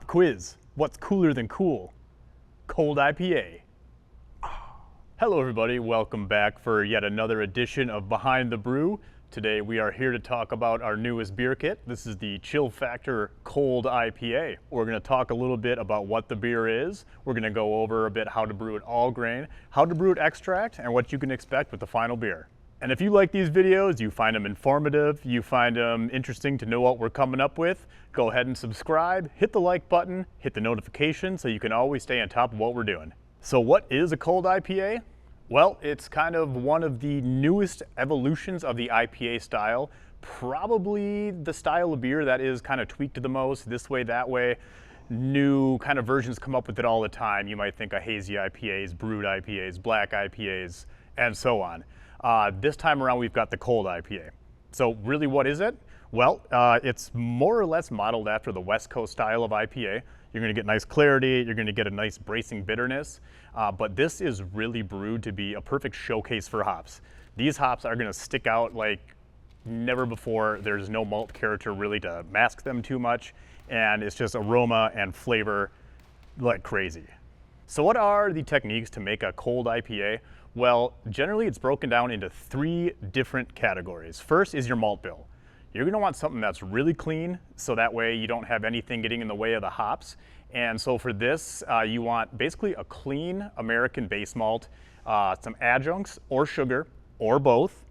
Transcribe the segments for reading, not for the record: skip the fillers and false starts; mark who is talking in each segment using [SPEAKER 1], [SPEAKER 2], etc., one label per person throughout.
[SPEAKER 1] Pop quiz. What's cooler than cool? Cold IPA. Hello everybody, welcome back for yet another edition of Behind the Brew. Today we are here to talk about our newest beer kit. This is the Chill Factor Cold IPA. We're going to talk a little bit about what the beer is. We're going to go over a bit how to brew it all grain, how to brew it extract, and what you can expect with the final beer. And if you like these videos, you find them informative, you find them interesting to know what we're coming up with, go ahead and subscribe, hit the like button, hit the notification so you can always stay on top of what we're doing. So what is a cold IPA? Well, it's kind of one of the newest evolutions of the IPA style, probably the style of beer that is kind of tweaked the most, this way, that way. New kind of versions come up with it all the time. You might think of hazy IPAs, brewed IPAs, black IPAs, and so on. This time around, we've got the cold IPA. So really, what is it? Well, it's more or less modeled after the West Coast style of IPA. You're going to get nice clarity, you're going to get a nice bracing bitterness, but this is really brewed to be a perfect showcase for hops. These hops are going to stick out like never before. There's no malt character really to mask them too much, and it's just aroma and flavor like crazy. So what are the techniques to make a cold IPA? Well, generally it's broken down into three different categories. First is your malt bill. You're going to want something that's really clean, so that way you don't have anything getting in the way of the hops. And so for this, you want basically a clean American base malt, some adjuncts or sugar, or both.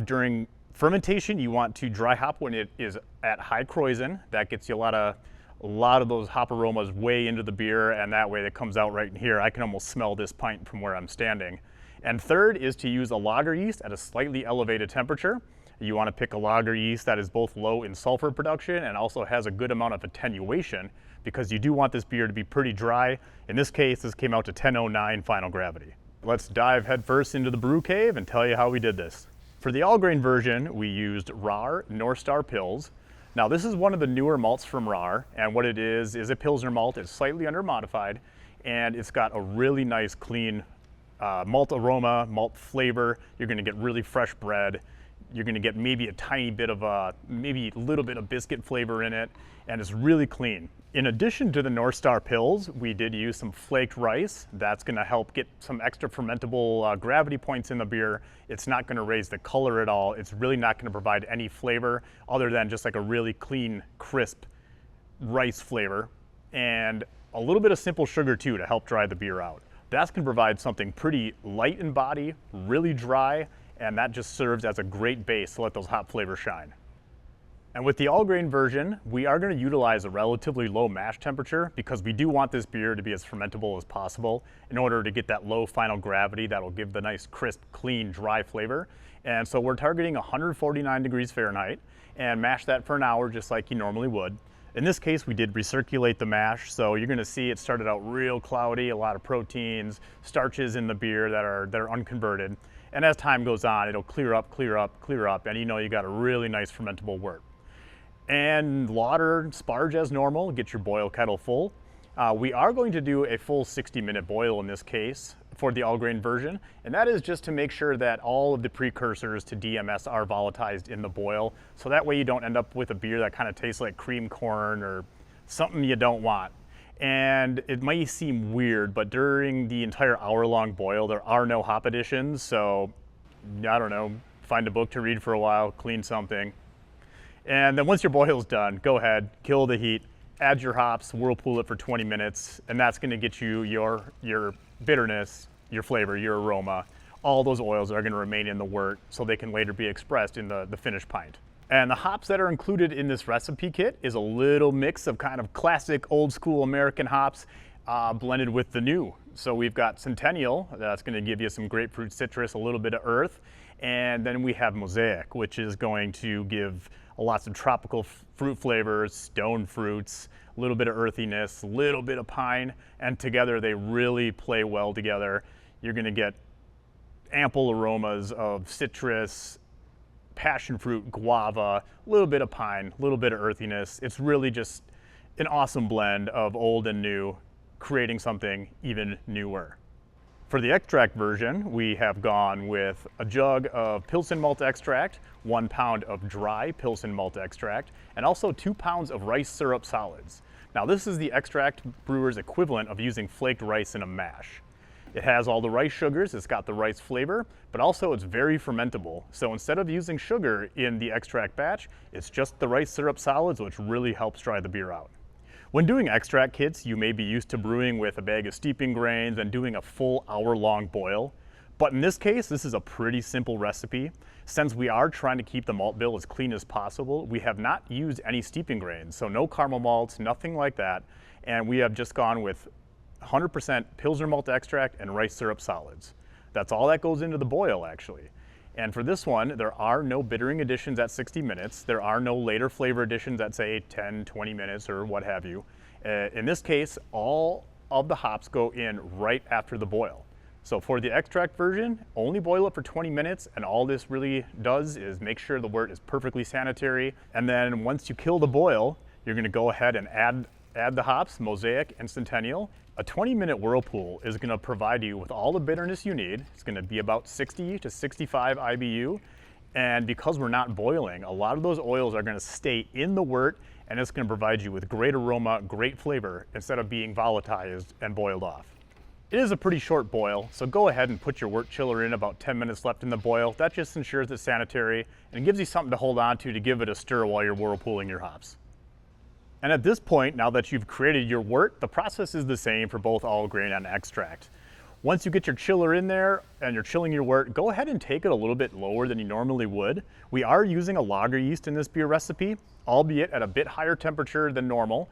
[SPEAKER 1] During fermentation, you want to dry hop when it is at high krausen. That gets you a lot of those hop aromas way into the beer, and that way it comes out right in here. I can almost smell this pint from where I'm standing. And third is to use a lager yeast at a slightly elevated temperature. You want to pick a lager yeast that is both low in sulfur production and also has a good amount of attenuation, because you do want this beer to be pretty dry. In this case, this came out to 1009 final gravity. Let's dive headfirst into the brew cave and tell you how we did this. For the all grain version, we used RAR North Star Pils. Now this is one of the newer malts from RAR, and what it is a Pilsner malt. It's slightly under modified, and it's got a really nice clean malt aroma, malt flavor. You're going to get really fresh bread. You're going to get maybe a tiny bit of maybe a little bit of biscuit flavor in it, and it's really clean. In addition to the North Star Pils, we did use some flaked rice. That's going to help get some extra fermentable gravity points in the beer. It's not going to raise the color at all. It's really not going to provide any flavor other than just like a really clean, crisp rice flavor, and a little bit of simple sugar too to help dry the beer out. That's going to provide something pretty light in body, really dry, and that just serves as a great base to let those hop flavors shine. And with the all grain version, we are going to utilize a relatively low mash temperature because we do want this beer to be as fermentable as possible in order to get that low final gravity that will give the nice crisp, clean, dry flavor. And so we're targeting 149 degrees Fahrenheit and mash that for an hour just like you normally would. In this case, we did recirculate the mash, so you're going to see it started out real cloudy, a lot of proteins, starches in the beer that are unconverted. And as time goes on, it'll clear up, clear up, clear up, and you know you got a really nice fermentable wort. And water, sparge as normal, get your boil kettle full. We are going to do a full 60-minute boil in this case for the all grain version, and that is just to make sure that all of the precursors to DMS are volatilized in the boil, so that way you don't end up with a beer that kind of tastes like cream corn or something you don't want. And it might seem weird, but during the entire hour-long boil, there are no hop additions, so I don't know, find a book to read for a while, clean something. And then once your boil's done, go ahead, kill the heat, add your hops, whirlpool it for 20 minutes, and that's going to get you your bitterness, your flavor, your aroma. All those oils are going to remain in the wort so they can later be expressed in the finished pint. And the hops that are included in this recipe kit is a little mix of kind of classic old school American hops blended with the new. So we've got Centennial, that's going to give you some grapefruit citrus, a little bit of earth. And then we have Mosaic, which is going to give lots of tropical fruit flavors, stone fruits, a little bit of earthiness, a little bit of pine, and together they really play well together. You're going to get ample aromas of citrus, passion fruit, guava, a little bit of pine, a little bit of earthiness. It's really just an awesome blend of old and new, creating something even newer. For the extract version, we have gone with a jug of Pilsen malt extract, 1 pound of dry Pilsen malt extract, and also 2 pounds of rice syrup solids. Now this is the extract brewer's equivalent of using flaked rice in a mash. It has all the rice sugars, it's got the rice flavor, but also it's very fermentable. So instead of using sugar in the extract batch, it's just the rice syrup solids, which really helps dry the beer out. When doing extract kits, you may be used to brewing with a bag of steeping grains and doing a full hour-long boil. But in this case, this is a pretty simple recipe. Since we are trying to keep the malt bill as clean as possible, we have not used any steeping grains, so no caramel malts, nothing like that. And we have just gone with 100% Pilsner malt extract and rice syrup solids. That's all that goes into the boil, actually. And for this one, there are no bittering additions at 60 minutes. There are no later flavor additions at, say, 10, 20 minutes or what have you. In this case, all of the hops go in right after the boil. So for the extract version, only boil it for 20 minutes, and all this really does is make sure the wort is perfectly sanitary. And then once you kill the boil, you're gonna go ahead and add the hops, Mosaic and Centennial. A 20-minute whirlpool is gonna provide you with all the bitterness you need. It's gonna be about 60 to 65 IBU. And because we're not boiling, a lot of those oils are gonna stay in the wort, and it's gonna provide you with great aroma, great flavor, instead of being volatilized and boiled off. It is a pretty short boil, so go ahead and put your wort chiller in about 10 minutes left in the boil. That just ensures it's sanitary and gives you something to hold on to give it a stir while you're whirlpooling your hops. And at this point, now that you've created your wort, the process is the same for both all grain and extract. Once you get your chiller in there and you're chilling your wort, go ahead and take it a little bit lower than you normally would. We are using a lager yeast in this beer recipe, albeit at a bit higher temperature than normal.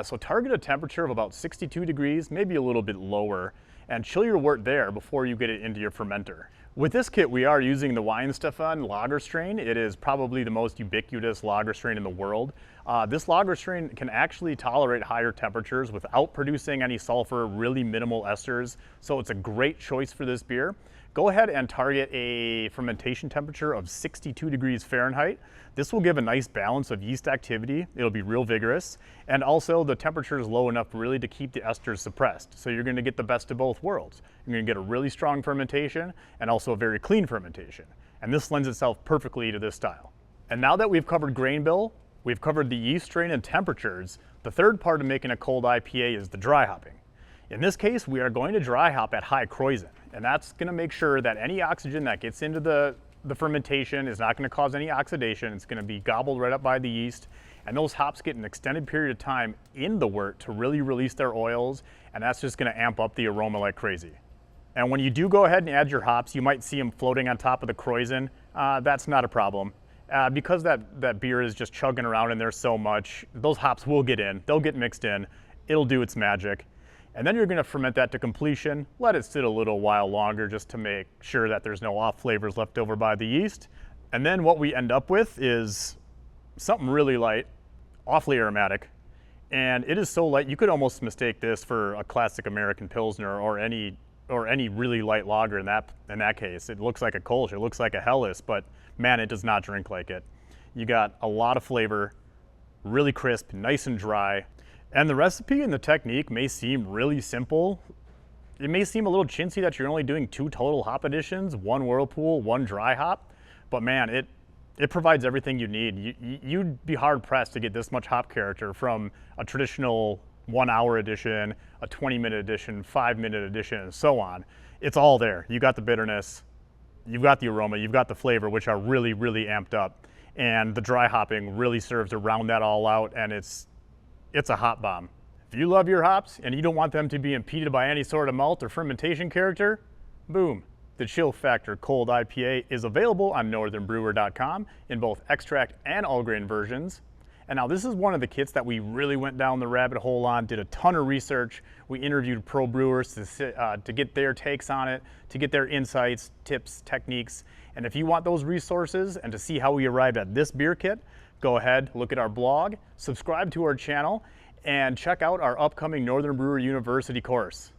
[SPEAKER 1] So target a temperature of about 62 degrees, maybe a little bit lower, and chill your wort there before you get it into your fermenter. With this kit, we are using the Weihenstephan lager strain. It is probably the most ubiquitous lager strain in the world. This lager strain can actually tolerate higher temperatures without producing any sulfur, really minimal esters, so it's a great choice for this beer. Go ahead and target a fermentation temperature of 62 degrees Fahrenheit. This will give a nice balance of yeast activity. It'll be real vigorous. And also the temperature is low enough really to keep the esters suppressed. So you're gonna get the best of both worlds. You're gonna get a really strong fermentation and also a very clean fermentation. And this lends itself perfectly to this style. And now that we've covered grain bill, we've covered the yeast strain and temperatures, the third part of making a cold IPA is the dry hopping. In this case, we are going to dry hop at high krausen, and that's gonna make sure that any oxygen that gets into the fermentation is not gonna cause any oxidation. It's gonna be gobbled right up by the yeast, and those hops get an extended period of time in the wort to really release their oils, and that's just gonna amp up the aroma like crazy. And when you do go ahead and add your hops, you might see them floating on top of the krausen. That's not a problem. Because that beer is just chugging around in there so much, those hops will get in, they'll get mixed in, it'll do its magic. And then you're gonna ferment that to completion, let it sit a little while longer just to make sure that there's no off flavors left over by the yeast. And then what we end up with is something really light, awfully aromatic. And it is so light, you could almost mistake this for a classic American Pilsner or any really light lager in that case. It looks like a Kolsch, it looks like a Helles, but man, it does not drink like it. You got a lot of flavor, really crisp, nice and dry. And the recipe and the technique may seem really simple. It may seem a little chintzy that you're only doing 2 total hop additions, 1 whirlpool, 1 dry hop, but man, it provides everything you need. You'd be hard pressed to get this much hop character from a traditional 1-hour addition, a 20-minute addition, 5-minute addition, and so on. It's all there. You got the bitterness, you've got the aroma, you've got the flavor, which are really, really amped up. And the dry hopping really serves to round that all out, and it's a hop bomb. If you love your hops and you don't want them to be impeded by any sort of malt or fermentation character, boom. The Chill Factor Cold IPA is available on northernbrewer.com in both extract and all grain versions. And now this is one of the kits that we really went down the rabbit hole on, did a ton of research. We interviewed pro brewers to get their takes on it, to get their insights, tips, techniques. And if you want those resources and to see how we arrived at this beer kit, go ahead, look at our blog, subscribe to our channel, and check out our upcoming Northern Brewer University course.